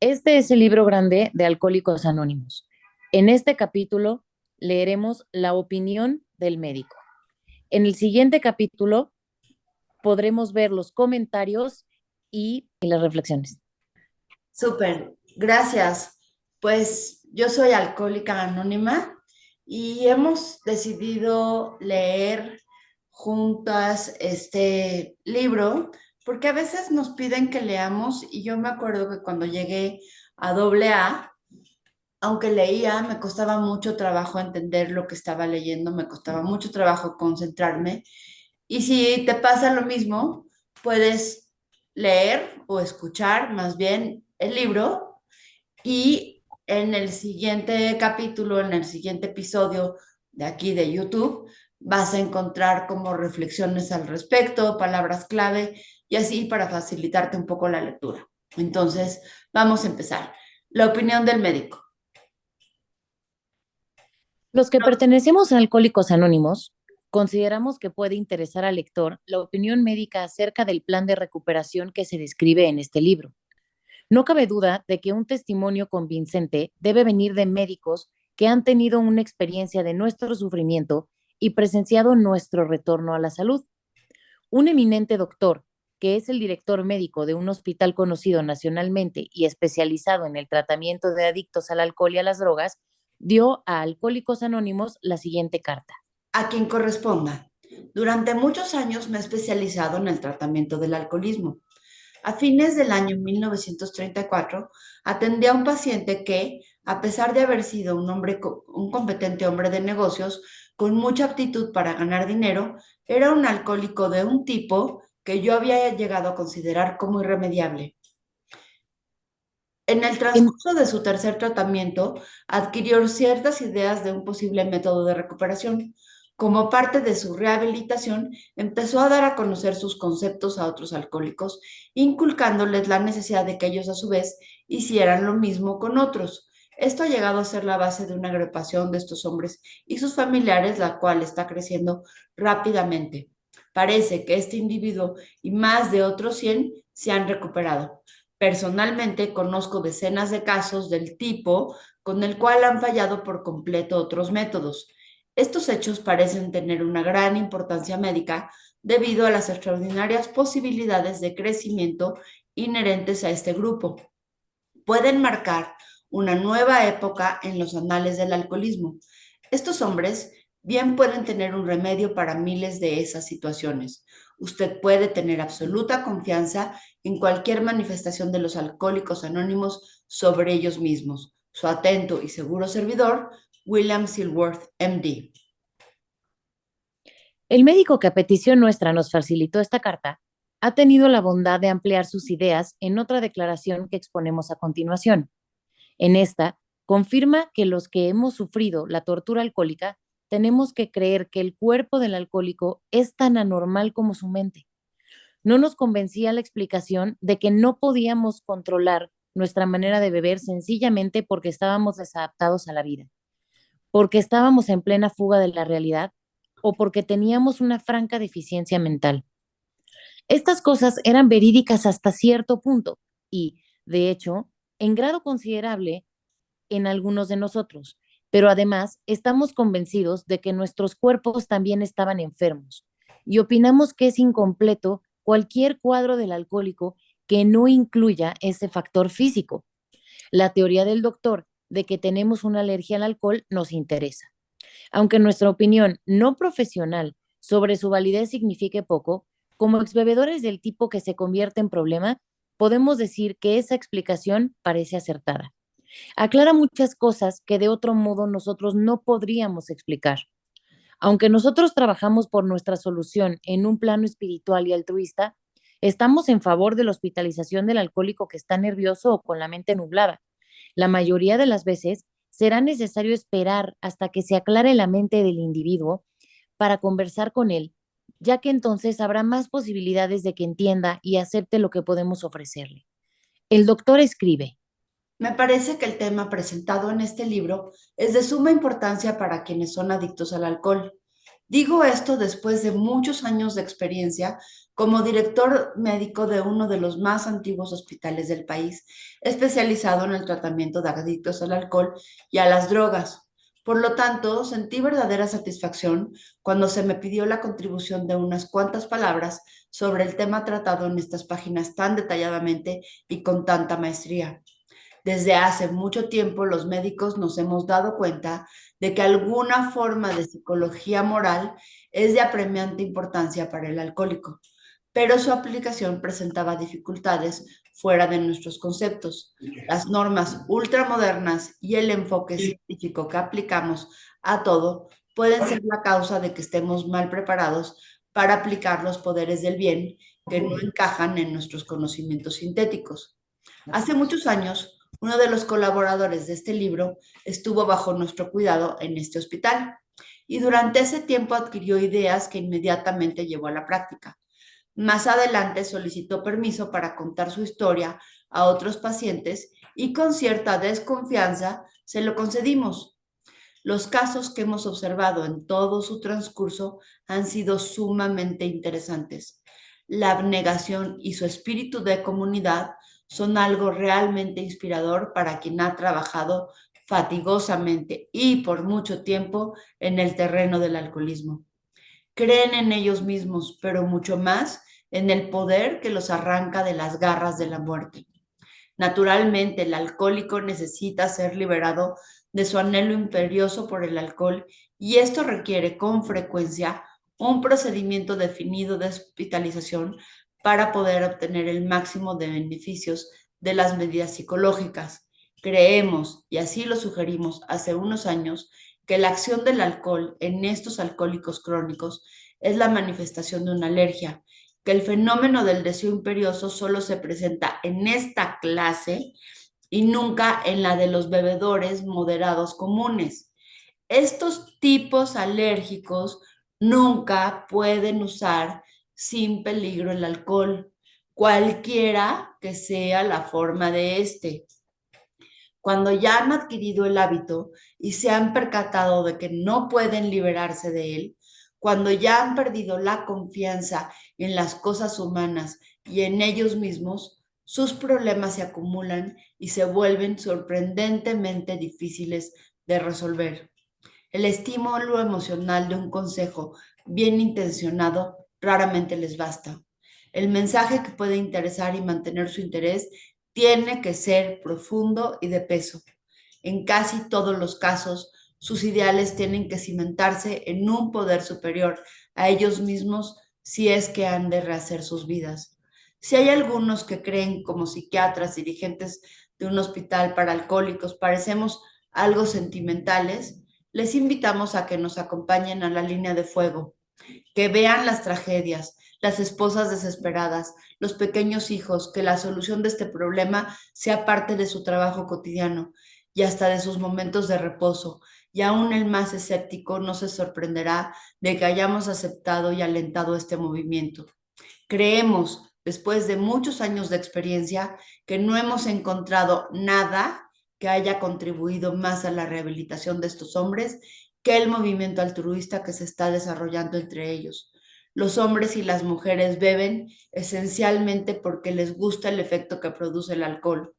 Este es el libro grande de Alcohólicos Anónimos. En este capítulo leeremos la opinión del médico. En el siguiente capítulo podremos ver los comentarios y las reflexiones. Súper, gracias. Pues yo soy alcohólica anónima y hemos decidido leer juntas este libro porque a veces nos piden que leamos y yo me acuerdo que cuando llegué a doble A, aunque leía, me costaba mucho trabajo entender lo que estaba leyendo, me costaba mucho trabajo concentrarme. Y si te pasa lo mismo, puedes leer o escuchar más bien el libro y en el siguiente capítulo, en el siguiente episodio de aquí de YouTube, vas a encontrar como reflexiones al respecto, palabras clave y así para facilitarte un poco la lectura. Entonces, vamos a empezar. La opinión del médico. Los que pertenecemos a Alcohólicos Anónimos consideramos que puede interesar al lector la opinión médica acerca del plan de recuperación que se describe en este libro. No cabe duda de que un testimonio convincente debe venir de médicos que han tenido una experiencia de nuestro sufrimiento y presenciado nuestro retorno a la salud. Un eminente doctor, que es el director médico de un hospital conocido nacionalmente y especializado en el tratamiento de adictos al alcohol y a las drogas, dio a Alcohólicos Anónimos la siguiente carta. A quien corresponda. Durante muchos años me he especializado en el tratamiento del alcoholismo. A fines del año 1934, atendí a un paciente que, a pesar de haber sido un competente hombre de negocios con mucha aptitud para ganar dinero, era un alcohólico de un tipo que yo había llegado a considerar como irremediable. En el En, transcurso de su tercer tratamiento, adquirió ciertas ideas de un posible método de recuperación. Como parte de su rehabilitación, empezó a dar a conocer sus conceptos a otros alcohólicos, inculcándoles la necesidad de que ellos a su vez hicieran lo mismo con otros. Esto ha llegado a ser la base de una agrupación de estos hombres y sus familiares, la cual está creciendo rápidamente. Parece que este individuo y más de otros 100 se han recuperado. Personalmente conozco decenas de casos del tipo con el cual han fallado por completo otros métodos. Estos hechos parecen tener una gran importancia médica debido a las extraordinarias posibilidades de crecimiento inherentes a este grupo. Pueden marcar una nueva época en los anales del alcoholismo. Estos hombres bien pueden tener un remedio para miles de esas situaciones. Usted puede tener absoluta confianza en cualquier manifestación de los alcohólicos anónimos sobre ellos mismos. Su atento y seguro servidor, William Silworth, MD. el médico que a petición nuestra nos facilitó esta carta ha tenido la bondad de ampliar sus ideas en otra declaración que exponemos a continuación. En esta, confirma que los que hemos sufrido la tortura alcohólica tenemos que creer que el cuerpo del alcohólico es tan anormal como su mente. No nos convencía la explicación de que no podíamos controlar nuestra manera de beber sencillamente porque estábamos desadaptados a la vida, porque estábamos en plena fuga de la realidad o porque teníamos una franca deficiencia mental. Estas cosas eran verídicas hasta cierto punto y, de hecho, en grado considerable en algunos de nosotros, pero además estamos convencidos de que nuestros cuerpos también estaban enfermos y opinamos que es incompleto cualquier cuadro del alcohólico que no incluya ese factor físico. La teoría del doctor de que tenemos una alergia al alcohol nos interesa. Aunque nuestra opinión no profesional sobre su validez signifique poco, como exbebedores del tipo que se convierte en problema, podemos decir que esa explicación parece acertada. Aclara muchas cosas que de otro modo nosotros no podríamos explicar. Aunque nosotros trabajamos por nuestra solución en un plano espiritual y altruista, estamos en favor de la hospitalización del alcohólico que está nervioso o con la mente nublada. La mayoría de las veces será necesario esperar hasta que se aclare la mente del individuo para conversar con él, ya que entonces habrá más posibilidades de que entienda y acepte lo que podemos ofrecerle. El doctor escribe. Me parece que el tema presentado en este libro es de suma importancia para quienes son adictos al alcohol. Digo esto después de muchos años de experiencia como director médico de uno de los más antiguos hospitales del país, especializado en el tratamiento de adictos al alcohol y a las drogas. Por lo tanto, sentí verdadera satisfacción cuando se me pidió la contribución de unas cuantas palabras sobre el tema tratado en estas páginas tan detalladamente y con tanta maestría. Desde hace mucho tiempo los médicos nos hemos dado cuenta de que alguna forma de psicología moral es de apremiante importancia para el alcohólico, pero su aplicación presentaba dificultades fuera de nuestros conceptos. Las normas ultramodernas y el enfoque científico que aplicamos a todo pueden ser la causa de que estemos mal preparados para aplicar los poderes del bien que no encajan en nuestros conocimientos sintéticos. Hace muchos años, uno de los colaboradores de este libro estuvo bajo nuestro cuidado en este hospital y durante ese tiempo adquirió ideas que inmediatamente llevó a la práctica. Más adelante solicitó permiso para contar su historia a otros pacientes y con cierta desconfianza se lo concedimos. Los casos que hemos observado en todo su transcurso han sido sumamente interesantes. La abnegación y su espíritu de comunidad son algo realmente inspirador para quien ha trabajado fatigosamente y por mucho tiempo en el terreno del alcoholismo. Creen en ellos mismos, pero mucho más en el poder que los arranca de las garras de la muerte. Naturalmente, el alcohólico necesita ser liberado de su anhelo imperioso por el alcohol y esto requiere con frecuencia un procedimiento definido de hospitalización para poder obtener el máximo de beneficios de las medidas psicológicas. Creemos, y así lo sugerimos hace unos años, que la acción del alcohol en estos alcohólicos crónicos es la manifestación de una alergia, que el fenómeno del deseo imperioso solo se presenta en esta clase y nunca en la de los bebedores moderados comunes. Estos tipos alérgicos nunca pueden usar sin peligro el alcohol, cualquiera que sea la forma de este. Cuando ya han adquirido el hábito y se han percatado de que no pueden liberarse de él, cuando ya han perdido la confianza en las cosas humanas y en ellos mismos, sus problemas se acumulan y se vuelven sorprendentemente difíciles de resolver. El estímulo emocional de un consejo bien intencionado raramente les basta. El mensaje que puede interesar y mantener su interés tiene que ser profundo y de peso. En casi todos los casos, sus ideales tienen que cimentarse en un poder superior a ellos mismos si es que han de rehacer sus vidas. Si hay algunos que creen como psiquiatras, dirigentes de un hospital para alcohólicos, parecemos algo sentimentales, les invitamos a que nos acompañen a la línea de fuego, que vean las tragedias, las esposas desesperadas, los pequeños hijos, que la solución de este problema sea parte de su trabajo cotidiano y hasta de sus momentos de reposo. Y aún el más escéptico no se sorprenderá de que hayamos aceptado y alentado este movimiento. Creemos, después de muchos años de experiencia, que no hemos encontrado nada que haya contribuido más a la rehabilitación de estos hombres que el movimiento altruista que se está desarrollando entre ellos. Los hombres y las mujeres beben esencialmente porque les gusta el efecto que produce el alcohol.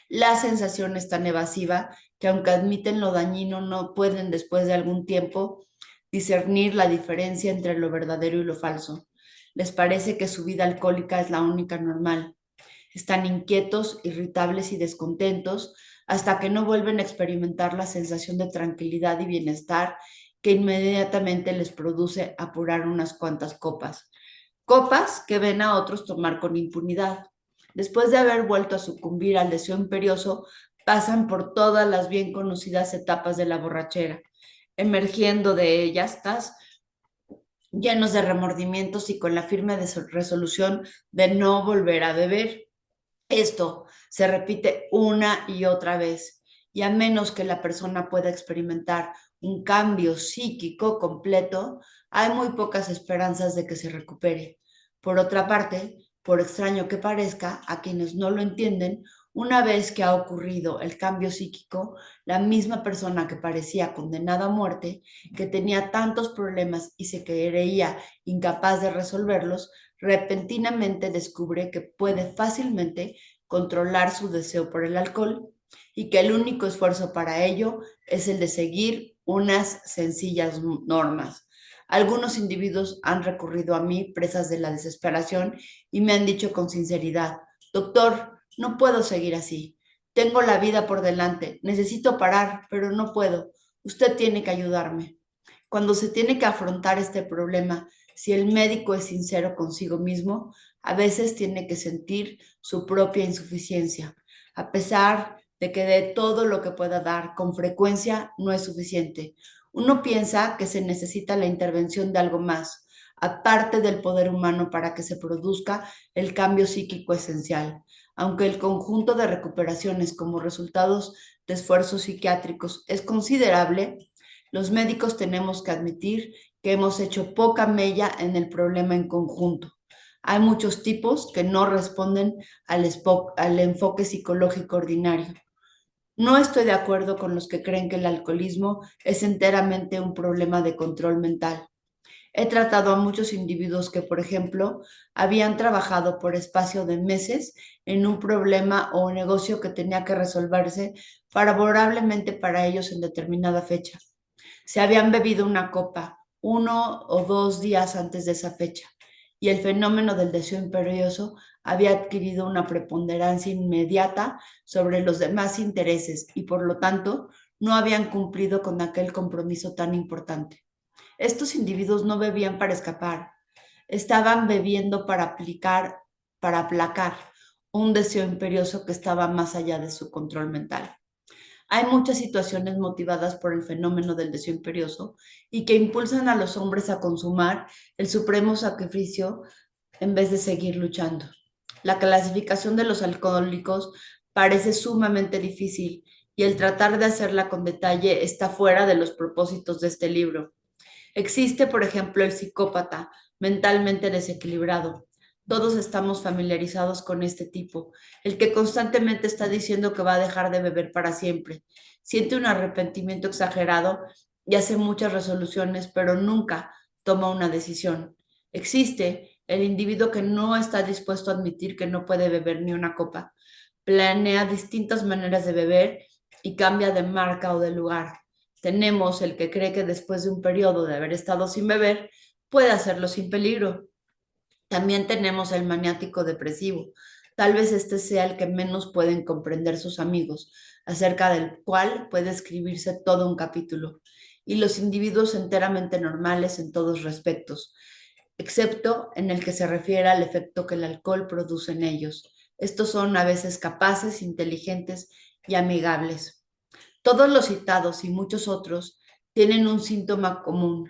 La sensación es tan evasiva que aunque admiten lo dañino, no pueden después de algún tiempo discernir la diferencia entre lo verdadero y lo falso. Les parece que su vida alcohólica es la única normal. Están inquietos, irritables y descontentos hasta que no vuelven a experimentar la sensación de tranquilidad y bienestar que inmediatamente les produce apurar unas cuantas copas. Copas que ven a otros tomar con impunidad. Después de haber vuelto a sucumbir al deseo imperioso, pasan por todas las bien conocidas etapas de la borrachera, emergiendo de ellas, llenos de remordimientos y con la firme resolución de no volver a beber. Esto se repite una y otra vez, y a menos que la persona pueda experimentar un cambio psíquico completo, hay muy pocas esperanzas de que se recupere. Por otra parte, por extraño que parezca, a quienes no lo entienden, Una vez que ha ocurrido el cambio psíquico, la misma persona que parecía condenada a muerte, que tenía tantos problemas y se creía incapaz de resolverlos, repentinamente descubre que puede fácilmente controlar su deseo por el alcohol y que el único esfuerzo para ello es el de seguir unas sencillas normas. Algunos individuos han recurrido a mí presas de la desesperación y me han dicho con sinceridad: doctor, no puedo seguir así. Tengo la vida por delante. Necesito parar, pero no puedo. Usted tiene que ayudarme. Cuando se tiene que afrontar este problema, si el médico es sincero consigo mismo, a veces tiene que sentir su propia insuficiencia. A pesar de que dé todo lo que pueda dar, con frecuencia no es suficiente. Uno piensa que se necesita la intervención de algo más, aparte del poder humano, para que se produzca el cambio psíquico esencial. Aunque el conjunto de recuperaciones como resultados de esfuerzos psiquiátricos es considerable, los médicos tenemos que admitir que hemos hecho poca mella en el problema en conjunto. Hay muchos tipos que no responden al enfoque psicológico ordinario. No estoy de acuerdo con los que creen que el alcoholismo es enteramente un problema de control mental. He tratado a muchos individuos que, por ejemplo, habían trabajado por espacio de meses en un problema o un negocio que tenía que resolverse favorablemente para ellos en determinada fecha. Se habían bebido una copa 1 o 2 días antes de esa fecha y el fenómeno del deseo imperioso había adquirido una preponderancia inmediata sobre los demás intereses y por lo tanto no habían cumplido con aquel compromiso tan importante. Estos individuos no bebían para escapar, estaban bebiendo para aplacar un deseo imperioso que estaba más allá de su control mental. Hay muchas situaciones motivadas por el fenómeno del deseo imperioso y que impulsan a los hombres a consumar el supremo sacrificio en vez de seguir luchando. La clasificación de los alcohólicos parece sumamente difícil y el tratar de hacerla con detalle está fuera de los propósitos de este libro. Existe, por ejemplo, el psicópata mentalmente desequilibrado. Todos estamos familiarizados con este tipo, el que constantemente está diciendo que va a dejar de beber para siempre. Siente un arrepentimiento exagerado y hace muchas resoluciones, pero nunca toma una decisión. Existe el individuo que no está dispuesto a admitir que no puede beber ni una copa. Planea distintas maneras de beber y cambia de marca o de lugar. Tenemos el que cree que después de un periodo de haber estado sin beber, puede hacerlo sin peligro. También tenemos el maniático depresivo. Tal vez este sea el que menos pueden comprender sus amigos, acerca del cual puede escribirse todo un capítulo. Y los individuos enteramente normales en todos respectos, excepto en el que se refiere al efecto que el alcohol produce en ellos. Estos son a veces capaces, inteligentes y amigables. Todos los citados y muchos otros tienen un síntoma común.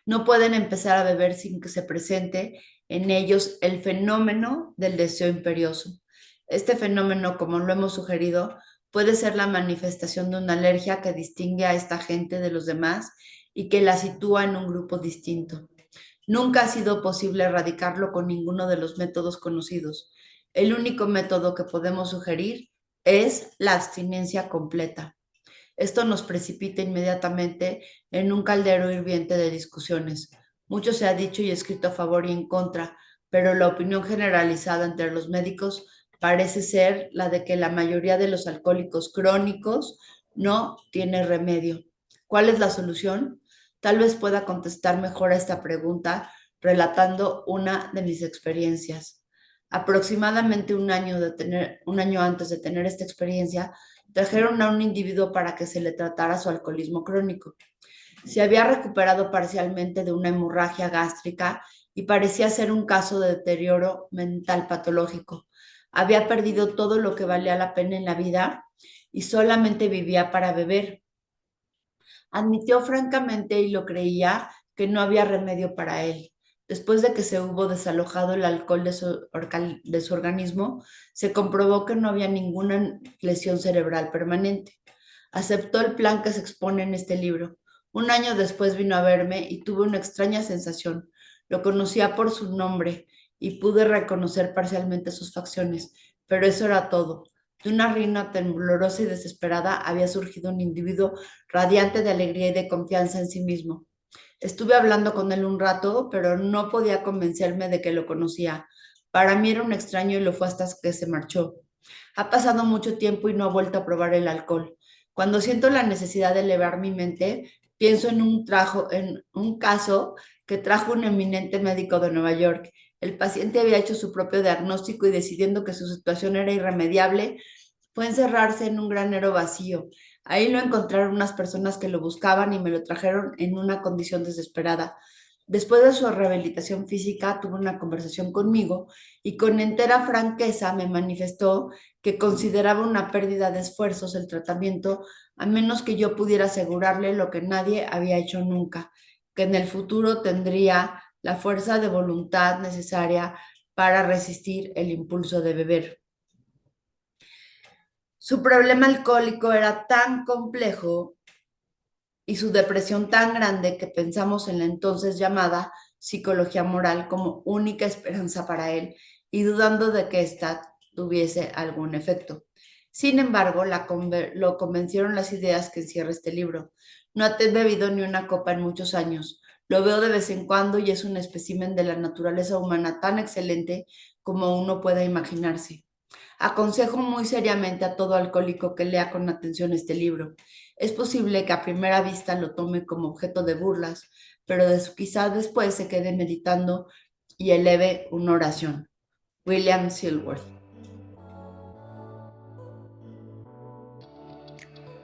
No pueden empezar a beber sin que se presente en ellos el fenómeno del deseo imperioso. Este fenómeno, como lo hemos sugerido, puede ser la manifestación de una alergia que distingue a esta gente de los demás y que la sitúa en un grupo distinto. Nunca ha sido posible erradicarlo con ninguno de los métodos conocidos. El único método que podemos sugerir es la abstinencia completa. Esto nos precipita inmediatamente en un caldero hirviente de discusiones. Mucho se ha dicho y escrito a favor y en contra, pero la opinión generalizada entre los médicos parece ser la de que la mayoría de los alcohólicos crónicos no tiene remedio. ¿Cuál es la solución? Tal vez pueda contestar mejor a esta pregunta relatando una de mis experiencias. Aproximadamente un año antes de tener esta experiencia, trajeron a un individuo para que se le tratara su alcoholismo crónico. Se había recuperado parcialmente de una hemorragia gástrica y parecía ser un caso de deterioro mental patológico. Había perdido todo lo que valía la pena en la vida y solamente vivía para beber. Admitió francamente y lo creía que no había remedio para él. Después de que se hubo desalojado el alcohol de su organismo, se comprobó que no había ninguna lesión cerebral permanente. Aceptó el plan que se expone en este libro. Un año después vino a verme y tuve una extraña sensación. Lo conocía por su nombre y pude reconocer parcialmente sus facciones, pero eso era todo. De una reina temblorosa y desesperada había surgido un individuo radiante de alegría y de confianza en sí mismo. Estuve hablando con él un rato, pero no podía convencerme de que lo conocía. Para mí era un extraño y lo fue hasta que se marchó. Ha pasado mucho tiempo y no ha vuelto a probar el alcohol. Cuando siento la necesidad de elevar mi mente, pienso en un caso que trajo un eminente médico de Nueva York. El paciente había hecho su propio diagnóstico y decidiendo que su situación era irremediable, fue encerrarse en un granero vacío. Ahí lo encontraron unas personas que lo buscaban y me lo trajeron en una condición desesperada. Después de su rehabilitación física, tuvo una conversación conmigo y con entera franqueza me manifestó que consideraba una pérdida de esfuerzos el tratamiento, a menos que yo pudiera asegurarle lo que nadie había hecho nunca, que en el futuro tendría la fuerza de voluntad necesaria para resistir el impulso de beber. Su problema alcohólico era tan complejo y su depresión tan grande que pensamos en la entonces llamada psicología moral como única esperanza para él y dudando de que ésta tuviese algún efecto. Sin embargo, lo convencieron las ideas que encierra este libro. No ha bebido ni una copa en muchos años. Lo veo de vez en cuando y es un espécimen de la naturaleza humana tan excelente como uno pueda imaginarse. Aconsejo muy seriamente a todo alcohólico que lea con atención este libro. Es posible que a primera vista lo tome como objeto de burlas, pero quizá después se quede meditando y eleve una oración. William Silworth.